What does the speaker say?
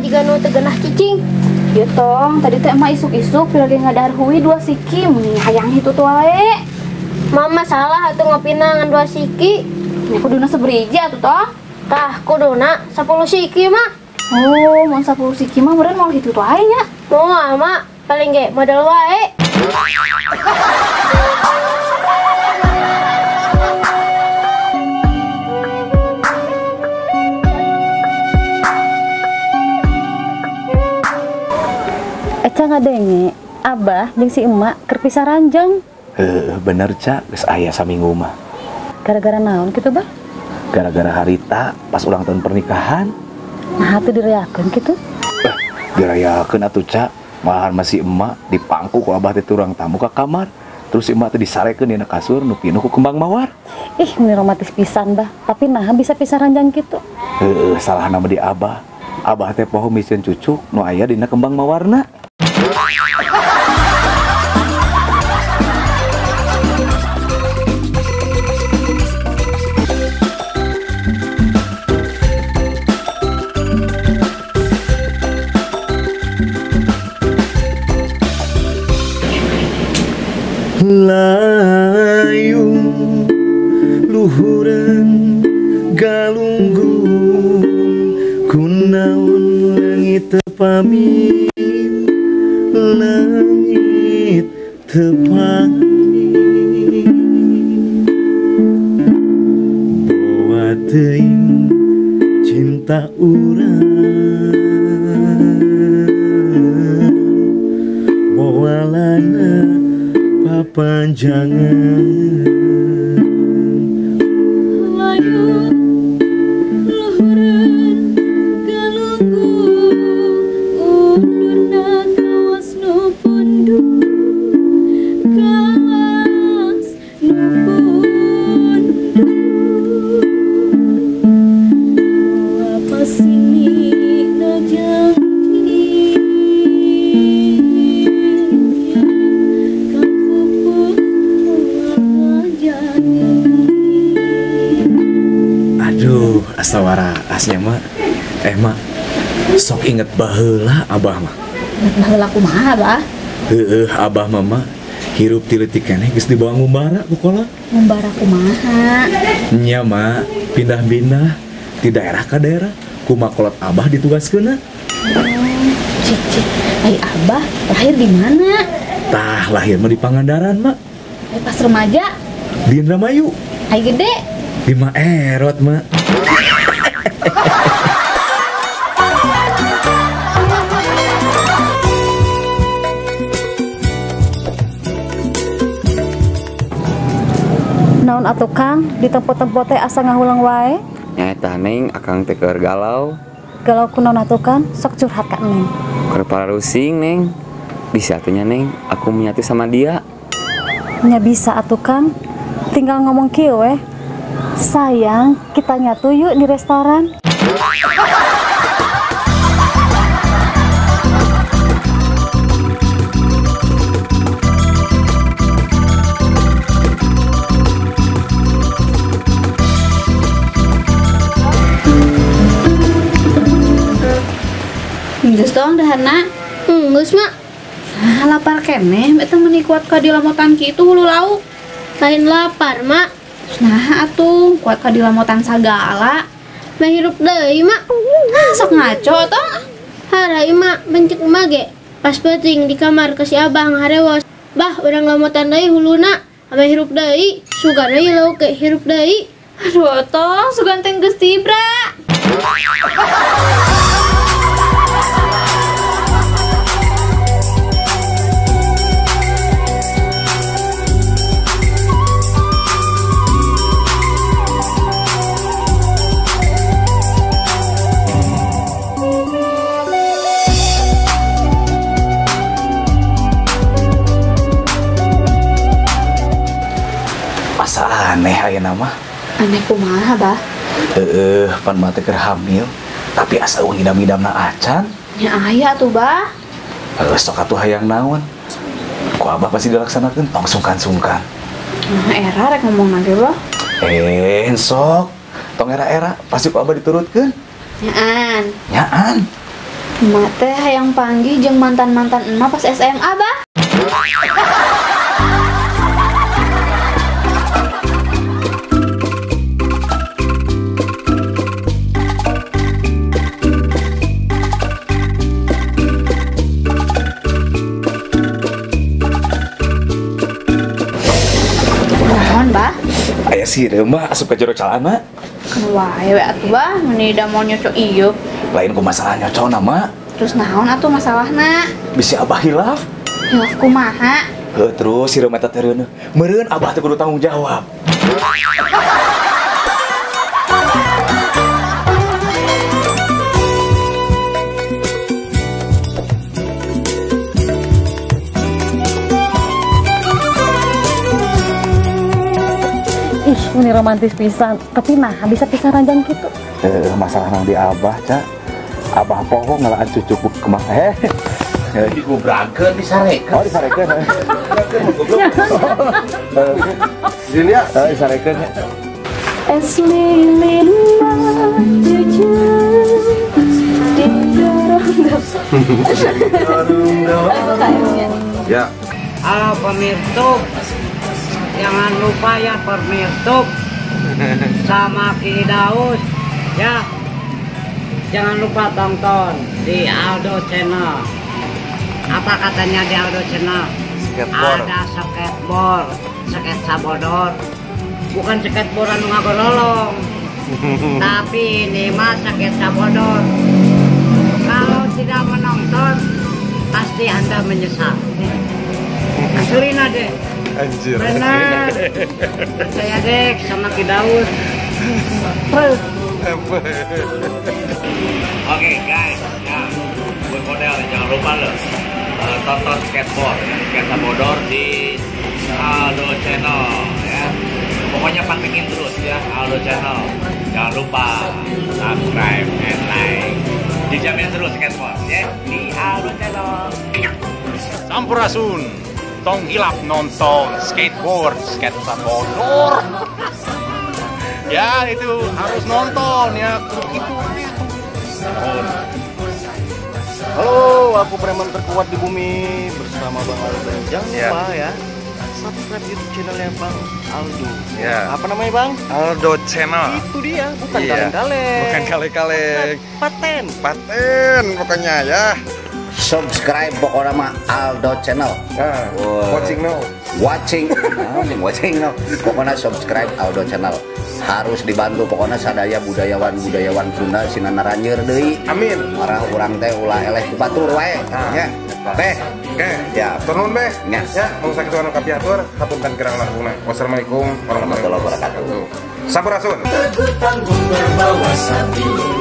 jika nu teu geunah cicing. Ieu tong, tadi teh emak isuk-isuk lagi ngadahar hui 2 siki, mun hayang hitu tuh wae. Mama salah atuh ngopina ngan 2 siki. Nya kuduna saberiji atuh toh. Tah kuduna 10 siki mah. Oh, mun 10 siki mah meureun moal hitu tuh wae nya. Moal mah paling ge modal wae. Eca ngadenge, Abah jeung si emak keur pisah ranjang. Bener Ca, geus aya saminggu mah. Gara-gara naon kitu, Bah? Gara-gara harita pas ulang tahun pernikahan. Nah, atuh dirayakeun kitu. Dirayakeun atuh Ca, malahan masih emak dipangku ku Abah teh urang tamu ka kamar. Terus emak teh disarekeun dina kasur nu pinuh ku kembang mawar. Ih, ini romantis pisan, Bah. Tapi nah bisa pisah ranjang kitu. Salah nama di Abah. Abah teh poho mieun cucuk nu aya dina kembang mawarna. Layung luhureun galunggung kunaon langit tepami langit tepami bawa teuing cinta urang bawalana papanjangan Layung luhureun galunggung undurna kawas nu pundung kawas nu pundung apa sini na janji Aduh, asa warasnya mak. Mak, sok inget baheula Abah mah. Baheula kumaha, Bah? Abah mama hirup ti leutik keneh geus dibawa ngumbara ku kolot. Ngumbara kumaha? Nya mak, pindah-pindah ti daerah ka daerah ku makolot Abah ditugaskeunna. Cik. Ai Abah lahir di mana? Tah lahir mah di Pangandaran mak. Pas remaja. Di Indramayu. Ai gede. Di Maerot mak. Naon atuh Kang, di tempat-tempat teh asa ngahulang wae? Nyaeta Neng, akang teh keur galau. Galau kunaon atuh Kang, sok curhat ka Neng. Keur pararusing Neng. Bisa atunya Neng, aku menyatu sama dia. Nya bisa atuh Kang. Tinggal ngomong kieu we. Sayang, kita nyatu yuk di restoran. Geus tong dahana. Geus mak. Lapar keneh, beta meuni kuat ka dilamotan kitu hulu lauk. Lain lapar mak. Nah atuh kuat ka dilamotan sagala. Mah hirup deui mak. Sok ngaco tong. Harai mak bencek emak ge. Pas peuting di kamar ke si Abah ngaharewos. Bah urang lamotan deui huluna. Ame hirup deui, sugan deui lauk ge hirup deui. Aduh tong sugan teh geus tibra. Aneh ayeuna mah. Aneh kumaha, Bah? Pan mah teh keur hamil, tapi asa ngidam-ngidamna acan. Nya aya tuh, Bah. Sok atuh hayang naon. Ku Abah pasti dilaksanakeun tong sungkan-sungkan. Nah, era rek ngomong lagi, Bah. Sok. Tong era-era pasti ku Abah diturutkeun. Nyaan. Nyaan. Emak teh hayang panggil jeung mantan-mantan emak pas SMA, Bah. Naon, Bah? Aya sih mah asup ka jero calana. Wae we atuh, Bah, meni da mau nyocok ieu. Lain ku masalah nyocona mah. Terus naon atuh masalahna? Bisi abah hilaf. Hilaf kumaha? Heuh terus si Rema teh teureun. Meureun abah teh kudu tanggung jawab. Ih, ini romantis pisan. Tapi nah, bisa pisah ranjang gitu. Masalah nang di abah, Ca. Abah poho ngalaan cucuk kemah. Digubrakeun disarekeun. Oh, disarekeun. Sini ya. Disarekeun ya. Es lilin maju di Ya. Halo pemirsa, jangan lupa ya pemirsa sama Ki Daus ya. Jangan lupa tonton di Aldo Channel. Apa katanya di Aldo Channel? Skateboard. Ada skateboard, sketsa bodor. Bukan skateboard anu ngagololong. Tapi ini mah sketsa bodor. Kalau tidak menonton, pasti Anda menyesal. Aslina deh. Anjir. Benar. Saya Dek sama Ki Daus. Oke guys, ya buat model jangan lupa loh tonton skateboard, sketsa bodor di Aldo Channel ya. Pokoknya pantengin terus ya Aldo Channel. Jangan lupa subscribe and like. Dijamin terus skateboard ya di Aldo Channel. Sampurasun, tong hilap nonton skateboard, sketsa bodor. Ya itu harus nonton ya, itu. Halo, aku preman terkuat di bumi bersama Bang Aldo. Jangan lupa ya, subscribe YouTube channelnya Bang Aldo. Ya. Apa namanya Bang? Aldo Channel. Itu dia, bukan Iya. kaleng-kaleng. Bukan kaleng-kaleng. Paten. Paten pokoknya ya. Subscribe pokoknya mah Aldo Channel. Watching now. Watching no. Pokoknya subscribe Aldo Channel. Harus dibantu pokoknya sadaya budayawan Sunda sinan naranjeur deui. Amin. Marah urang teh ulah eleh ku batur wae. Ya. Teh. Oke. Ya. Turun be. Ya. Ya, mau sakit anu kapiatur, hapunten kirang langkungna. Wassalamualaikum warahmatullahi wabarakatuh. Sampurasun. Teguh tanggung berbawa sambil